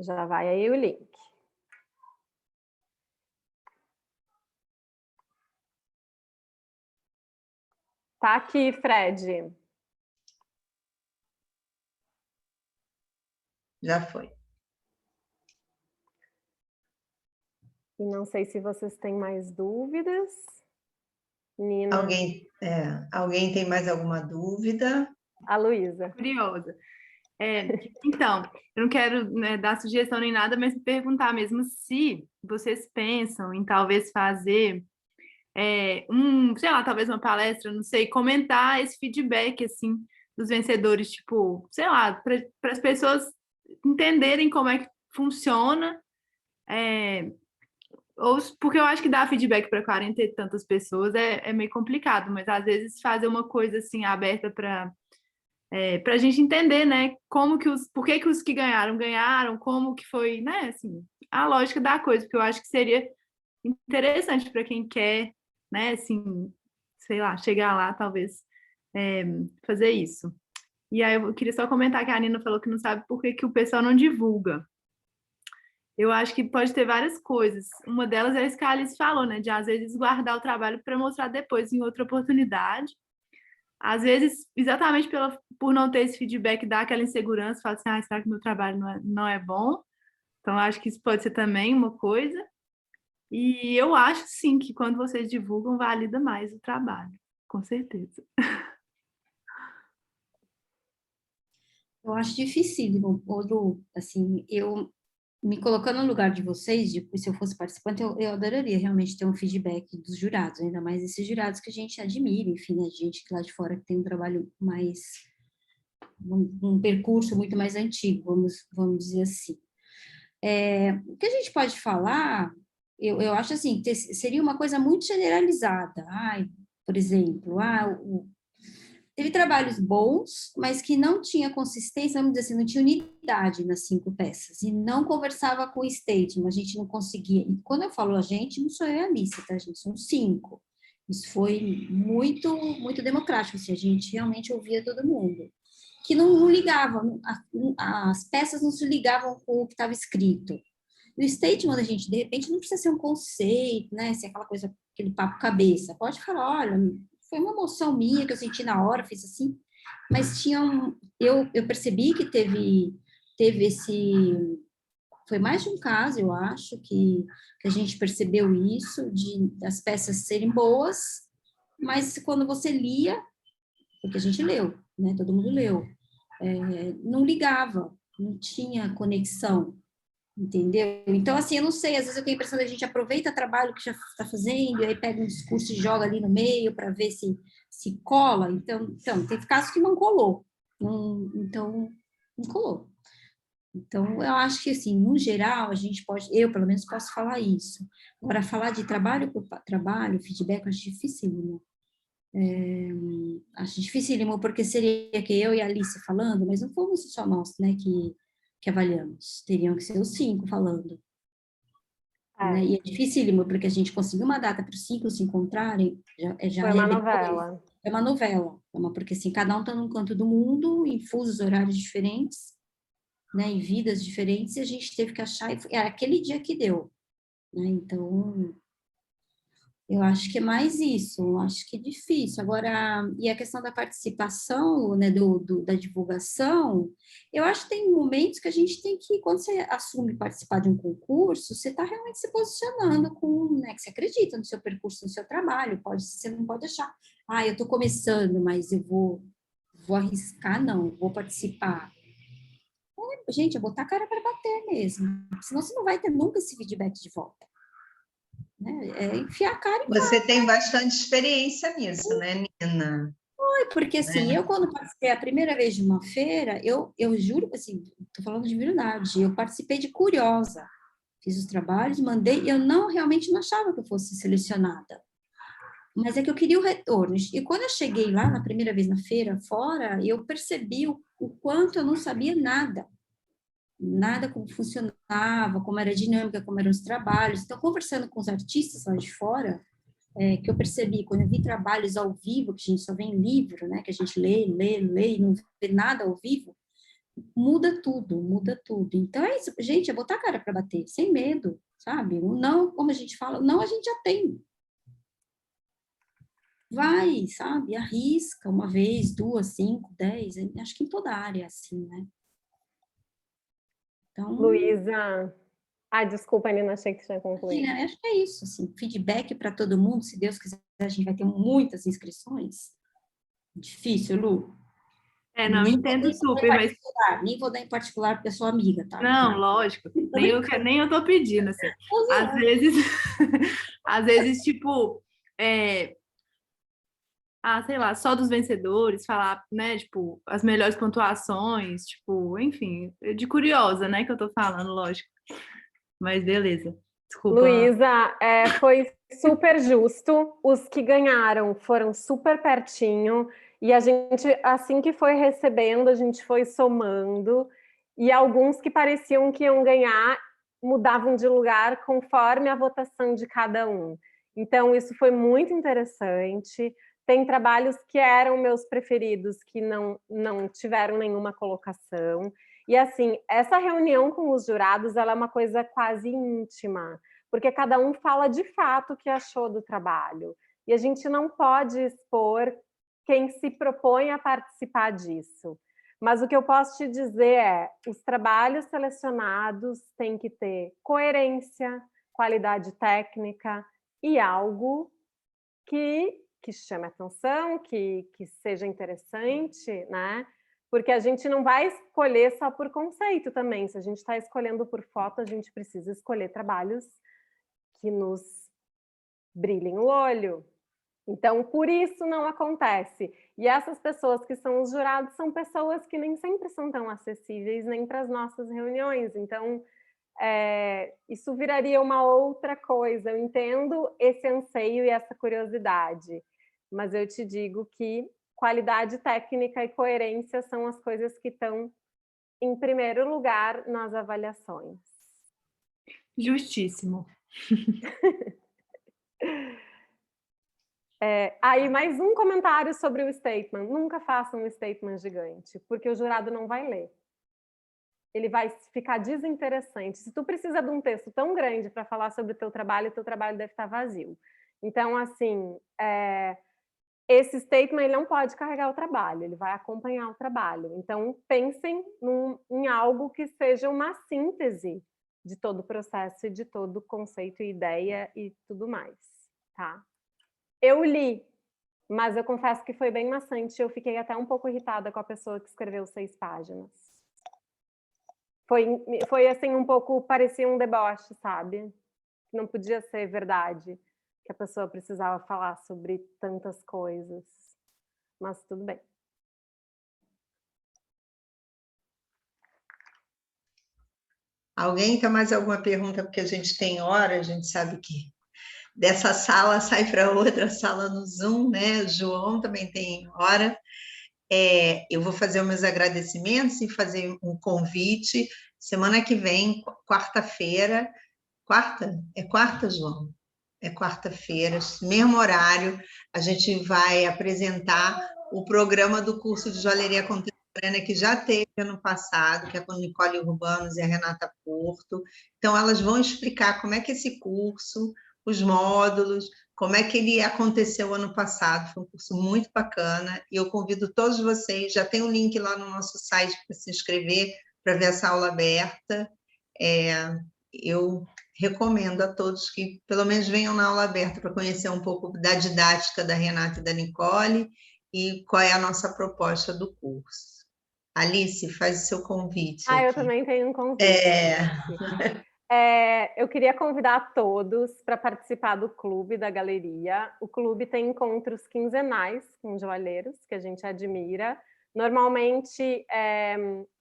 Já vai aí o link. Tá aqui, Fred. Já foi. E não sei se vocês têm mais dúvidas. Nina. Alguém tem mais alguma dúvida? A Luísa. Curiosa. Então, eu não quero, né, dar sugestão nem nada, mas perguntar mesmo se vocês pensam em talvez fazer sei lá, talvez uma palestra, não sei, comentar esse feedback, assim, dos vencedores, tipo, sei lá, para as pessoas entenderem como é que funciona, porque eu acho que dar feedback para 40 e tantas pessoas é meio complicado, mas às vezes fazer uma coisa assim aberta para a gente entender, né, por que os que ganharam, como que foi, né, assim, a lógica da coisa, porque eu acho que seria interessante para quem quer, né, assim, sei lá, chegar lá, talvez, fazer isso. E aí eu queria só comentar que a Nina falou que não sabe por que o pessoal não divulga. Eu acho que pode ter várias coisas. Uma delas é isso que a Alice falou, né, de às vezes guardar o trabalho para mostrar depois em outra oportunidade. Às vezes, exatamente por não ter esse feedback, dá aquela insegurança, fala assim, será que meu trabalho não é bom? Então, acho que isso pode ser também uma coisa. E eu acho, sim, que quando vocês divulgam, valida mais o trabalho, com certeza. Eu acho dificílimo, Lu, assim, eu me colocando no lugar de vocês, se eu fosse participante, eu adoraria realmente ter um feedback dos jurados, ainda mais esses jurados que a gente admira, enfim, né, gente lá de fora que tem um trabalho mais, um percurso muito mais antigo, vamos dizer assim. O que a gente pode falar, eu acho assim, seria uma coisa muito generalizada. Por exemplo, teve trabalhos bons, mas que não tinha consistência, vamos dizer assim, não tinha unidade nas 5 peças, e não conversava com o staging, a gente não conseguia. E quando eu falo a gente, não sou eu e a Alice, tá, gente? São 5. Isso foi muito, muito democrático, assim, a gente realmente ouvia todo mundo. Que não ligavam, as peças não se ligavam com o que estava escrito. No statement, a gente, de repente, não precisa ser um conceito, né? Ser aquela coisa, aquele papo cabeça. Pode falar, olha, foi uma emoção minha que eu senti na hora, fiz assim. Mas tinha eu percebi que teve esse... Foi mais de um caso, eu acho, que a gente percebeu isso, das peças serem boas, mas quando você lia, porque a gente leu, né? Todo mundo leu, não ligava, não tinha conexão, entendeu? Então, assim, eu não sei, às vezes eu tenho a impressão que a gente aproveita o trabalho que já está fazendo, e aí pega um discurso e joga ali no meio para ver se cola. Então, tem casos que não colou. Então, não colou. Então, eu acho que, assim, no geral, a gente pode, eu, pelo menos, posso falar isso. Agora, falar de trabalho por trabalho, feedback, eu acho dificílimo. Acho dificílimo, porque seria que eu e a Alice falando, mas não fomos só nós, né, que avaliamos. Teriam que ser os 5 falando. Né? E é dificílimo, porque a gente conseguiu uma data para os 5 se encontrarem, já Foi é uma depois. novela. É uma novela, porque assim, cada um está num canto do mundo, em fusos horários diferentes, né, em vidas diferentes, e a gente teve que achar, é aquele dia que deu, né, então, eu acho que é mais isso, eu acho que é difícil. Agora, e a questão da participação, né, da divulgação, eu acho que tem momentos que a gente tem que, quando você assume participar de um concurso, você está realmente se posicionando com, né, que você acredita no seu percurso, no seu trabalho, você não pode achar, eu estou começando, mas eu vou arriscar, não, vou participar. Gente, é botar a cara para bater mesmo, senão você não vai ter nunca esse feedback de volta. Né? É enfiar a cara e Você tem bastante experiência nisso, né, Nina? porque assim, eu quando participei a primeira vez de uma feira, eu juro, assim, tô falando de verdade, eu participei de curiosa, fiz os trabalhos, mandei, e eu realmente não achava que eu fosse selecionada, mas é que eu queria o retorno, e quando eu cheguei lá, na primeira vez na feira, fora, eu percebi o quanto eu não sabia nada como funcionava, como era a dinâmica, como eram os trabalhos, então conversando com os artistas lá de fora, que eu percebi, quando eu vi trabalhos ao vivo, que a gente só vê em livro, né, que a gente lê e não vê nada ao vivo, muda tudo, muda tudo. Então é isso, gente, é botar a cara para bater, sem medo, sabe? O não, como a gente fala, não a gente já tem. Vai, sabe? Arrisca uma vez, 2, 5, 10, acho que em toda área é assim, né? Então, Luísa, desculpa, Nina, achei que tinha concluído. acho que é isso, assim, feedback para todo mundo, se Deus quiser, a gente vai ter muitas inscrições. Difícil, Lu. Não, entendo super, mas... Nem vou dar em particular porque eu sou amiga, tá? Não, lógico. Nem eu tô pedindo, assim. Às vezes, às vezes, tipo, sei lá, só dos vencedores, falar, né, tipo, as melhores pontuações, tipo, enfim, de curiosa, né, que eu tô falando, lógico. Mas beleza. Desculpa. Luísa, foi super justo. Os que ganharam foram super pertinho. E a gente, assim que foi recebendo, a gente foi somando. E alguns que pareciam que iam ganhar mudavam de lugar conforme a votação de cada um. Então, isso foi muito interessante. Tem trabalhos que eram meus preferidos, que não tiveram nenhuma colocação. E, assim, essa reunião com os jurados, ela é uma coisa quase íntima, porque cada um fala de fato o que achou do trabalho. E a gente não pode expor quem se propõe a participar disso. Mas o que eu posso te dizer é, os trabalhos selecionados têm que ter coerência, qualidade técnica e algo que chame atenção, que seja interessante, né? Porque a gente não vai escolher só por conceito também. Se a gente está escolhendo por foto, a gente precisa escolher trabalhos que nos brilhem o olho. Então, por isso não acontece. E essas pessoas que são os jurados são pessoas que nem sempre são tão acessíveis nem para as nossas reuniões. Então, isso viraria uma outra coisa. Eu entendo esse anseio e essa curiosidade, mas eu te digo que qualidade técnica e coerência são as coisas que estão em primeiro lugar nas avaliações. Justíssimo. Aí, mais um comentário sobre o statement. Nunca façam um statement gigante, porque o jurado não vai ler. ele vai ficar desinteressante. Se tu precisa de um texto tão grande para falar sobre o teu trabalho deve estar vazio. Então, assim, esse statement ele não pode carregar o trabalho, ele vai acompanhar o trabalho. Então, pensem em algo que seja uma síntese de todo o processo, de todo o conceito e ideia e tudo mais, tá? Eu li, mas eu confesso que foi bem maçante, eu fiquei até um pouco irritada com a pessoa que escreveu 6 páginas. Foi assim, um pouco, parecia um deboche, sabe? Não podia ser verdade, que a pessoa precisava falar sobre tantas coisas. Mas tudo bem. Alguém tem mais alguma pergunta? Porque a gente tem hora, a gente sabe que dessa sala sai para outra sala no Zoom, né? O João também tem hora. Eu vou fazer os meus agradecimentos e fazer um convite. Semana que vem, quarta-feira. Quarta? É quarta, João? É quarta-feira, mesmo horário, a gente vai apresentar o programa do curso de joalheria contemporânea que já teve ano passado, que é com a Nicole Urbanos e a Renata Porto. Então, elas vão explicar como é que esse curso, os módulos, como é que ele aconteceu ano passado. Foi um curso muito bacana e eu convido todos vocês, já tem um link lá no nosso site para se inscrever, para ver essa aula aberta. Eu recomendo a todos que pelo menos venham na aula aberta para conhecer um pouco da didática da Renata e da Nicole e qual é a nossa proposta do curso. Alice, faz o seu convite eu aqui. também tenho um convite. Eu queria convidar todos para participar do clube da galeria. O clube tem encontros quinzenais com joalheiros, que a gente admira. Normalmente,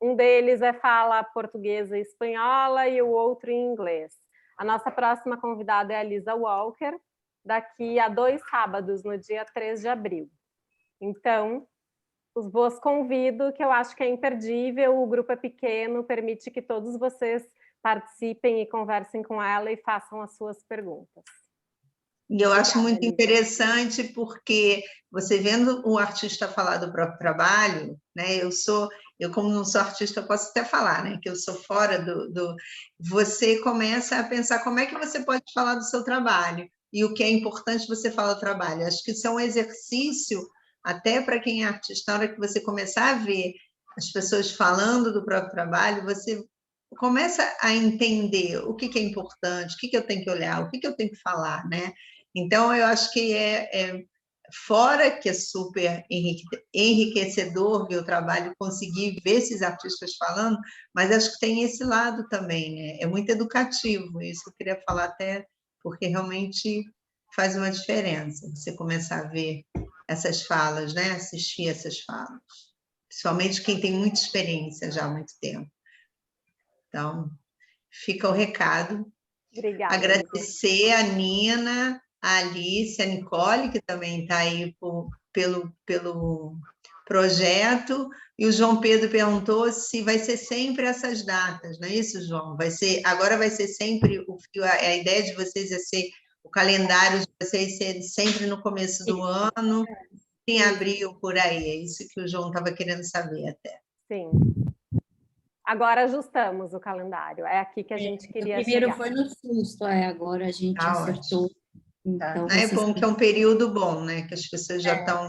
um deles fala portuguesa e espanhola e o outro em inglês. A nossa próxima convidada é a Lisa Walker, daqui a 2 sábados, no dia 3 de abril. Então, vos convido, que eu acho que é imperdível, o grupo é pequeno, permite que todos vocês participem e conversem com ela e façam as suas perguntas. E eu acho muito interessante porque você vendo o artista falar do próprio trabalho, né? Eu como não sou artista, posso até falar, né? Que eu sou fora você começa a pensar como é que você pode falar do seu trabalho e o que é importante você falar do trabalho. Acho que isso é um exercício até para quem é artista, na hora que você começar a ver as pessoas falando do próprio trabalho, você começa a entender o que é importante, o que eu tenho que olhar, o que eu tenho que falar, né? Então, eu acho que fora que é super enriquecedor ver o trabalho, conseguir ver esses artistas falando, mas acho que tem esse lado também, né? É muito educativo, isso eu queria falar até, porque realmente faz uma diferença, você começar a ver essas falas, né? Assistir essas falas, principalmente quem tem muita experiência já há muito tempo. Então, fica o recado. Obrigada. Agradecer a Nina, a Alice, a Nicole, que também está aí pelo projeto, e o João Pedro perguntou se vai ser sempre essas datas, não é isso, João? Agora vai ser sempre, a ideia de vocês é ser, o calendário de vocês ser sempre no começo do ano, em abril, por aí, é isso que o João estava querendo saber até. Sim. Agora ajustamos o calendário, é aqui que a gente queria primeiro chegar. foi no susto, agora a gente acertou. Então, é bom que é um período bom, né? Que as pessoas já estão...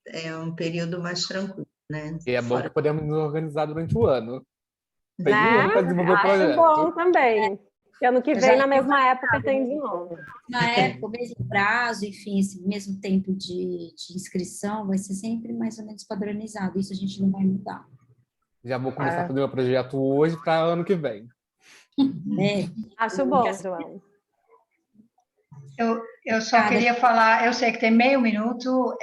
É um período mais tranquilo, né? E é bom que podemos nos organizar durante o ano. Tem um ano para desenvolver o projeto. Acho bom também. Ano que vem, na mesma época, tem de novo. Na época, o mesmo prazo, enfim, esse mesmo tempo de inscrição vai ser sempre mais ou menos padronizado. Isso a gente não vai mudar. Já vou começar a fazer meu projeto hoje para ano que vem. Acho bom, João. Eu só queria falar, eu sei que tem meio minuto,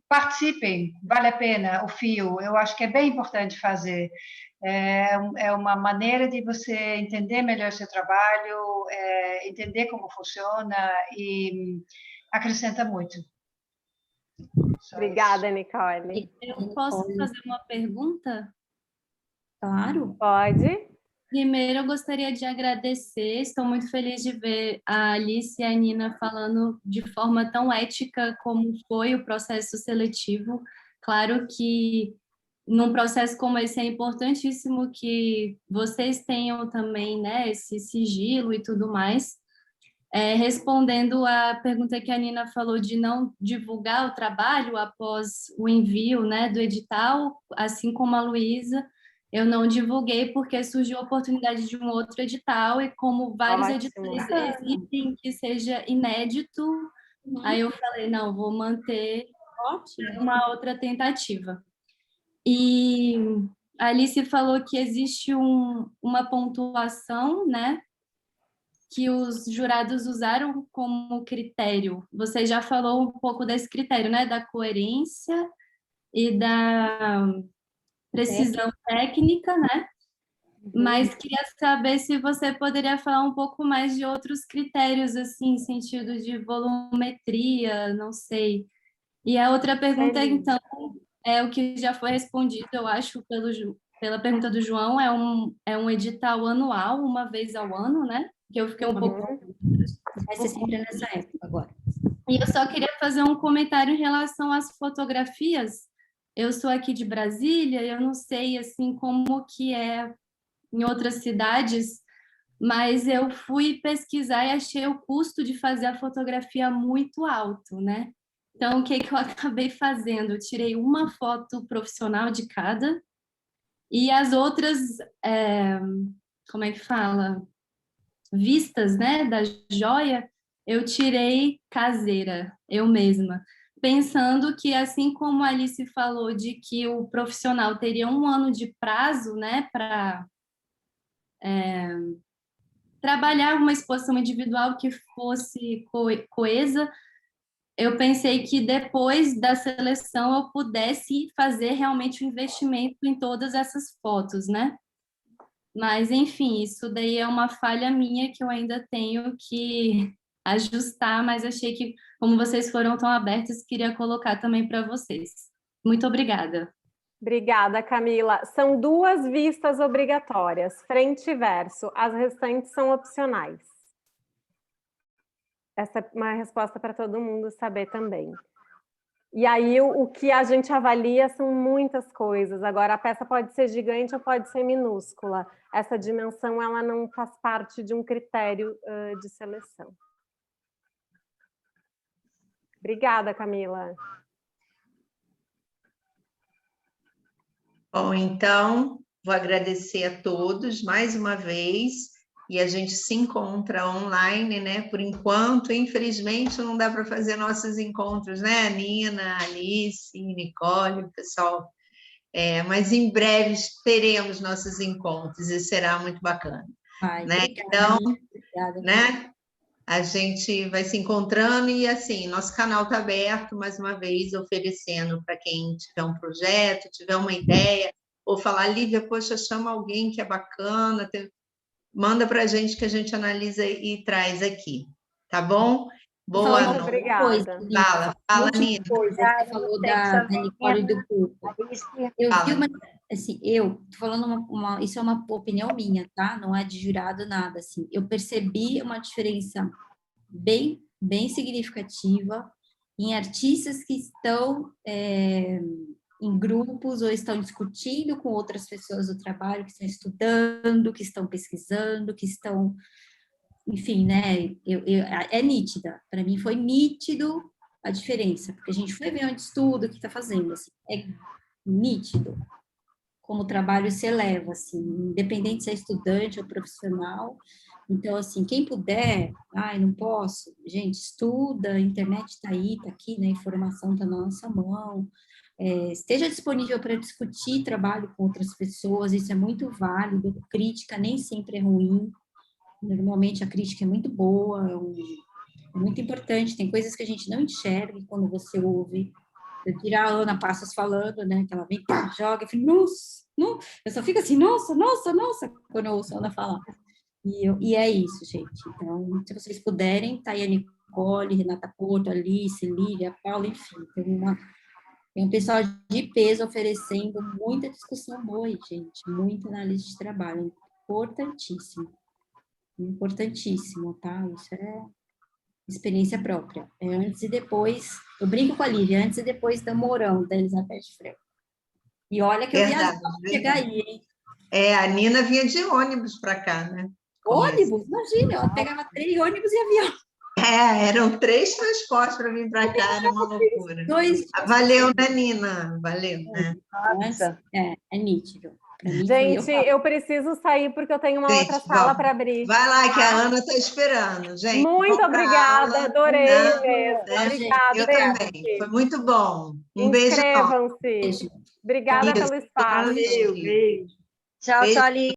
participem, vale a pena o FIO, eu acho que é bem importante fazer. É uma maneira de você entender melhor seu trabalho, entender como funciona e acrescenta muito. Obrigada, Nicole. Eu posso fazer uma pergunta? Claro. Pode. Primeiro, eu gostaria de agradecer, estou muito feliz de ver a Alice e a Nina falando de forma tão ética como foi o processo seletivo. Claro que num processo como esse é importantíssimo que vocês tenham também, né, esse sigilo e tudo mais. Respondendo à pergunta que a Nina falou de não divulgar o trabalho após o envio, né, do edital, assim como a Luísa, eu não divulguei porque surgiu a oportunidade de um outro edital e como vários Ótimo. editores exigem que seja inédito, aí eu falei, não, vou manter Ótimo. uma outra tentativa. E a Alice falou que existe uma pontuação, né, que os jurados usaram como critério. Você já falou um pouco desse critério, né, da coerência e da precisão técnica, né? Mas queria saber se você poderia falar um pouco mais de outros critérios, assim, em sentido de volumetria, não sei. E a outra pergunta, então, é o que já foi respondido, eu acho, pela pergunta do João, é um edital anual, uma vez ao ano, né? Que eu fiquei um pouco... Vai ser sempre nessa época agora. E eu só queria fazer um comentário em relação às fotografias. Eu sou aqui de Brasília, eu não sei, assim, como que é em outras cidades, mas eu fui pesquisar e achei o custo de fazer a fotografia muito alto, né? Então, o que que eu acabei fazendo? Eu tirei uma foto profissional de cada e as outras, como é que fala? Vistas, né, da joia, eu tirei caseira, eu mesma. Pensando que, assim como a Alice falou de que o profissional teria 1 ano de prazo, né, para trabalhar uma exposição individual que fosse coesa, eu pensei que depois da seleção eu pudesse fazer realmente um investimento em todas essas fotos, né? Mas, enfim, isso daí é uma falha minha que eu ainda tenho que ajustar, mas achei que, como vocês foram tão abertos, queria colocar também para vocês. Muito obrigada. Obrigada, Camila. São 2 vistas obrigatórias, frente e verso. As restantes são opcionais. Essa é uma resposta para todo mundo saber também. E aí, o que a gente avalia são muitas coisas. Agora, a peça pode ser gigante ou pode ser minúscula. Essa dimensão, ela não faz parte de um critério de seleção. Obrigada, Camila. Bom, então, vou agradecer a todos mais uma vez, e a gente se encontra online, né? Por enquanto, infelizmente, não dá para fazer nossos encontros, né? Nina, Alice, Nicole, o pessoal. Mas em breve teremos nossos encontros e será muito bacana. Ai, né? obrigada, Então, obrigada. né? A gente vai se encontrando e, assim, nosso canal está aberto, mais uma vez, oferecendo para quem tiver um projeto, tiver uma ideia, ou falar, Lívia, poxa, chama alguém que é bacana, manda para a gente que a gente analisa e traz aqui, tá bom? Boa Muito noite. obrigada. Fala, Nina. Coisa que você falou da Nicole do Grupo. Eu vi uma, assim, eu tô falando isso é uma opinião minha, tá? Não é de jurado nada, assim. Eu percebi uma diferença bem significativa em artistas que estão em grupos ou estão discutindo com outras pessoas do trabalho, que estão estudando, que estão pesquisando, que estão, enfim, né? É nítida. Para mim foi nítido a diferença, porque a gente foi ver onde estuda, o que está fazendo, assim, é nítido como o trabalho se eleva, assim, independente se é estudante ou profissional. Então, assim, quem puder, não posso, gente, estuda, a internet está aí, está aqui, né, a informação está na nossa mão, esteja disponível para discutir trabalho com outras pessoas, isso é muito válido, crítica nem sempre é ruim, normalmente a crítica é muito boa, é muito importante, tem coisas que a gente não enxerga quando você ouve. Eu tiro a Ana Passos falando, né, que ela vem, joga, eu falo, nossa, não, eu só fico assim, nossa, quando eu ouço a Ana falar. E é isso, gente. Então, se vocês puderem, tá aí a Nicole, Renata Porto, Alice, Lívia, Paula, enfim, tem um pessoal de peso oferecendo muita discussão boa aí, gente, muita análise de trabalho, importantíssimo, tá? Isso é experiência própria. Antes e depois, eu brinco com a Lívia, antes e depois da Mourão, da Elizabeth Frey. E olha que eu Verdade, viajava para chegar aí, hein? A Nina vinha de ônibus para cá, né? Ônibus, imagina, eu pegava 3 ônibus e avião. Eram 3 transportes para vir para cá, era uma loucura. 2 Valeu, né, Nina? Valeu, né? É nítido. Para mim Gente, eu preciso sair porque eu tenho uma outra sala para abrir. Vai lá, que a Ana está esperando, gente. Muito obrigada, adorei mesmo. Né? Obrigada, Eu também, foi muito bom. Um beijo enorme. Inscrevam-se. Obrigada pelo espaço. Valeu, beijo. Tchau, Beijo. tchau, Aline.